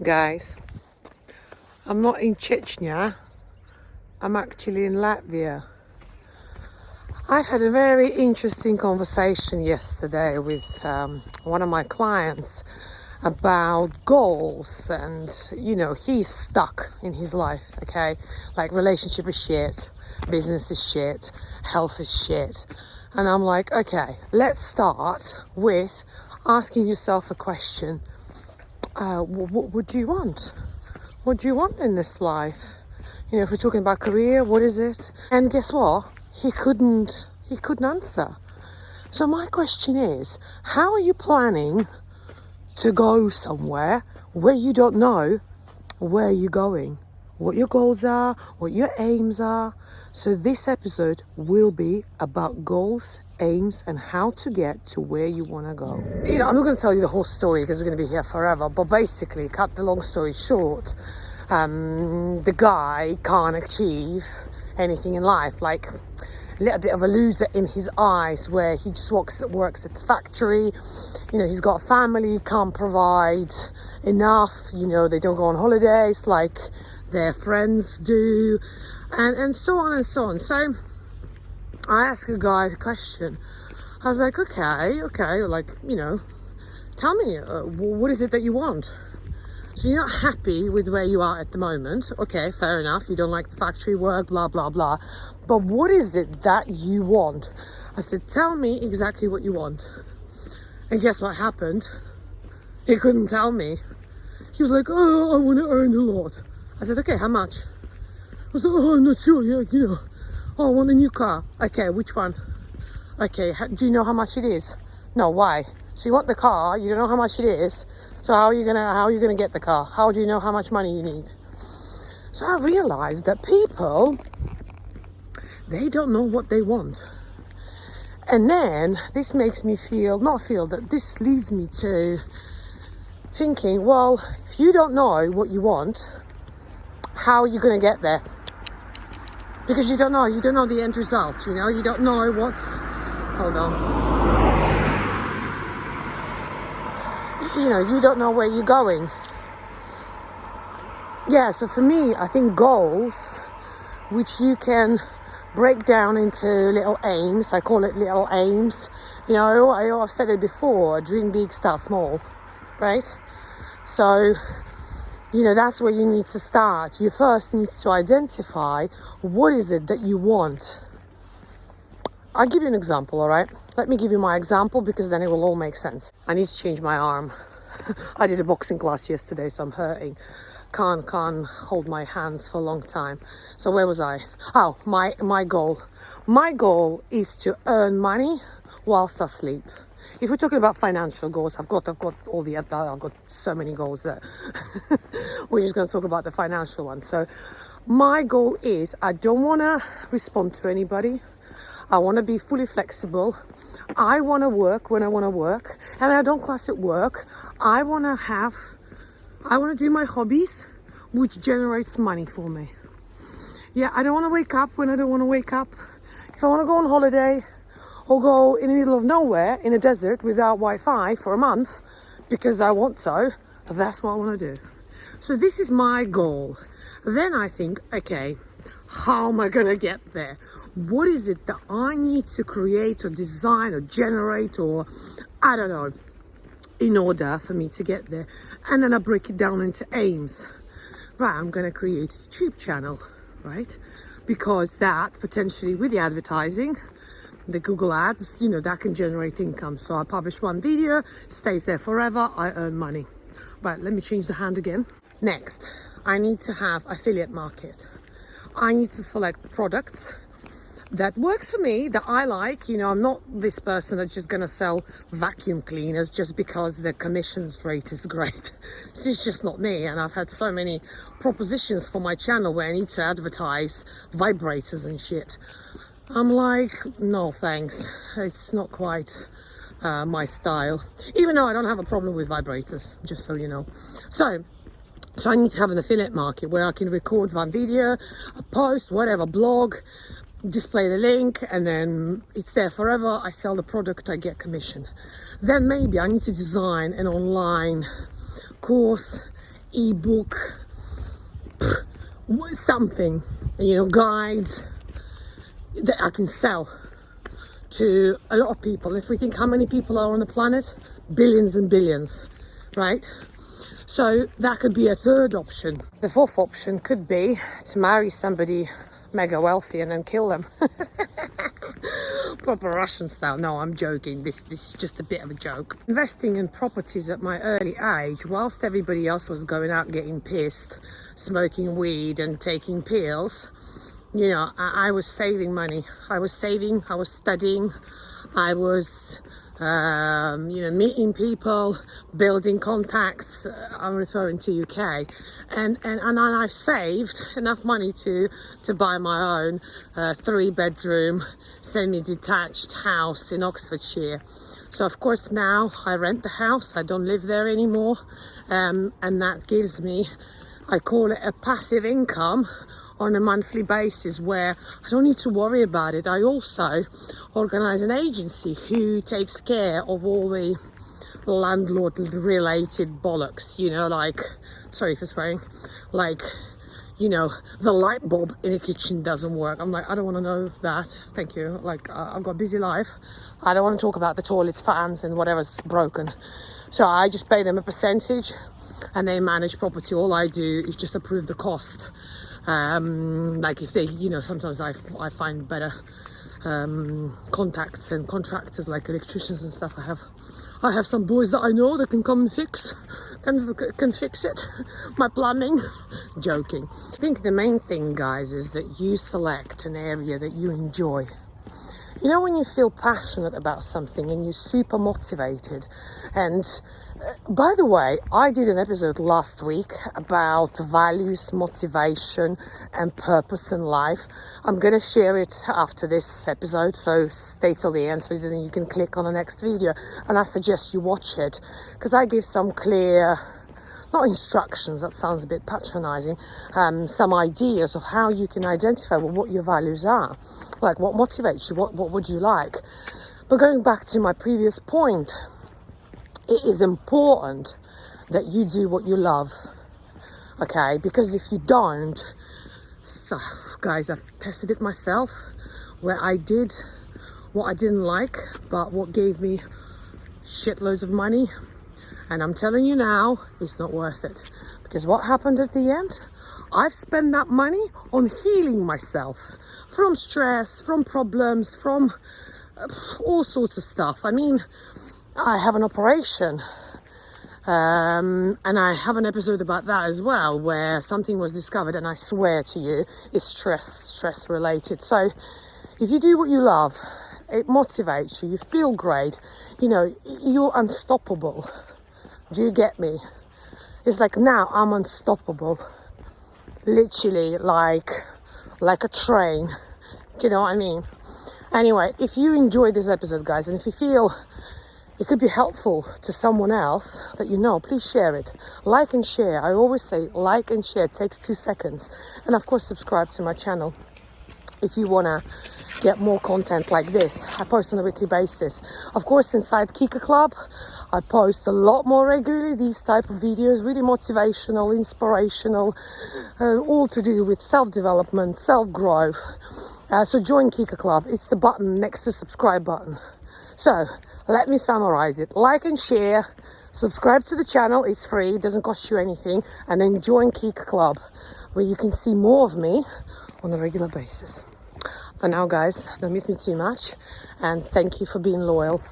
Guys, I'm not in Chechnya, I'm actually in Latvia. I had a very interesting conversation yesterday with one of my clients about goals, and he's stuck in his life, okay? Like, relationship is shit, business is shit, health is shit. And I'm like, okay, let's start with asking yourself a question. What do you want? What do you want in this life? If we're talking about career, what is it? And guess what? He couldn't answer. So my question is, how are you planning to go somewhere where you don't know where you're going, what your goals are, what your aims are? So this episode will be about goals, aims, and how to get to where you want to go. I'm not going to tell you the whole story because we're going to be here forever, but basically, cut the long story short, the guy can't achieve anything in life, like a little bit of a loser in his eyes, where he just works at the factory. He's got a family, can't provide enough. They don't go on holidays like their friends do, and so on and so on. So I asked a guy a question. I was like, okay, like, tell me, what is it that you want? So you're not happy with where you are at the moment. Okay, fair enough. You don't like the factory work, blah, blah, blah. But what is it that you want? I said, tell me exactly what you want. And guess what happened? He couldn't tell me. He was like, oh, I want to earn a lot. I said, okay, how much? I was like, oh, I'm not sure. Yeah, oh, I want a new car. Okay, which one? Okay, do you know how much it is? No, why? So you want the car, you don't know how much it is. So how are you gonna get the car? How do you know how much money you need? So I realized that people, they don't know what they want. And then this makes me this leads me to thinking, well, if you don't know what you want, how are you gonna get there? Because you don't know the end result, you don't know hold on. You don't know where you're going. Yeah, so for me, I think goals, which you can break down into little aims, I call it little aims. I've said it before, dream big, start small, right? So, that's where you need to start. You first need to identify what is it that you want. I'll give you an example, all right? Let me give you my example, because then it will all make sense. I need to change my arm. I did a boxing class yesterday, so I'm hurting. Can't hold my hands for a long time. So where was I? Oh, my goal. My goal is to earn money whilst I sleep. If we're talking about financial goals, I've got all the other. I've got so many goals that we're just going to talk about the financial one. So my goal is, I don't want to respond to anybody. I want to be fully flexible. I want to work when I want to work, and I don't class it work. I want to do my hobbies, which generates money for me. Yeah, I don't want to wake up when I don't want to wake up. If I want to go on holiday or go in the middle of nowhere in a desert without Wi-Fi for a month because I want to, that's what I want to do. So this is my goal. Then I think, okay, how am I going to get there? What is it that I need to create or design or generate, or I don't know, in order for me to get there? And then I break it down into aims. Right, I'm going to create a YouTube channel, right? Because that potentially, with the advertising, the Google ads, that can generate income. So I publish one video, stays there forever, I earn money. Right, let me change the hand again. Next, I need to have affiliate market. I need to select products that works for me, that I like. I'm not this person that's just going to sell vacuum cleaners just because the commissions rate is great. This is just not me. And I've had so many propositions for my channel where I need to advertise vibrators and shit. I'm like, no thanks. It's not quite my style. Even though I don't have a problem with vibrators, just so you know. So I need to have an affiliate market where I can record one video, a post, whatever, blog, display the link, and then it's there forever. I sell the product, I get commission. Then maybe I need to design an online course, ebook, something, guides that I can sell to a lot of people. If we think how many people are on the planet, billions and billions, right? So that could be a third option. The fourth option could be to marry somebody mega wealthy and then kill them. Proper Russian style. No, I'm joking. This is just a bit of a joke. Investing in properties at my early age, whilst everybody else was going out getting pissed, smoking weed and taking pills, I was saving money. I was saving, I was studying, I was meeting people, building contacts. I'm referring to UK, and I've saved enough money to buy my own 3-bedroom semi-detached house in Oxfordshire. So of course now I rent the house. I don't live there anymore, and that gives me, I call it a passive income on a monthly basis, where I don't need to worry about it. I also organize an agency who takes care of all the landlord related bollocks, like, sorry for swearing, like, the light bulb in the kitchen doesn't work. I'm like, I don't want to know that, thank you. Like, I've got a busy life. I don't want to talk about the toilets, fans and whatever's broken. So I just pay them a percentage and they manage property. All I do is just approve the cost. Like if they, sometimes I find better contacts and contractors like electricians and stuff. I have some boys that I know that can come and can fix it, my plumbing. Joking. I think the main thing, guys, is that you select an area that you enjoy. When you feel passionate about something and you're super motivated. And by the way, I did an episode last week about values, motivation and purpose in life. I'm going to share it after this episode, so stay till the end so then you can click on the next video. And I suggest you watch it because I give some clear, not instructions, that sounds a bit patronizing, some ideas of how you can identify what your values are. Like what motivates you, what would you like? But going back to my previous point, it is important that you do what you love, okay? Because if you don't, so, guys, I've tested it myself, where I did what I didn't like, but what gave me shitloads of money. And I'm telling you now, it's not worth it. Because what happened at the end? I've spent that money on healing myself from stress, from problems, from all sorts of stuff. I mean, I have an operation, and I have an episode about that as well, where something was discovered, and I swear to you, it's stress related. So if you do what you love, it motivates you, you feel great, you're unstoppable. Do you get me? It's like now I'm unstoppable. Literally like a train. Do you know what I mean? Anyway, if you enjoyed this episode, guys, and if you feel it could be helpful to someone else that please share it. Like and share. I always say like and share. It takes 2 seconds. And of course, subscribe to my channel if you want to get more content like this. I post on a weekly basis. Of course, inside Kica Club, I post a lot more regularly, these type of videos, really motivational, inspirational, all to do with self-development, self-growth. So join Kica Club. It's the button next to subscribe button. So let me summarize it. Like and share, subscribe to the channel. It's free, it doesn't cost you anything. And then join Kica Club, where you can see more of me on a regular basis. For now, guys, don't miss me too much. And thank you for being loyal.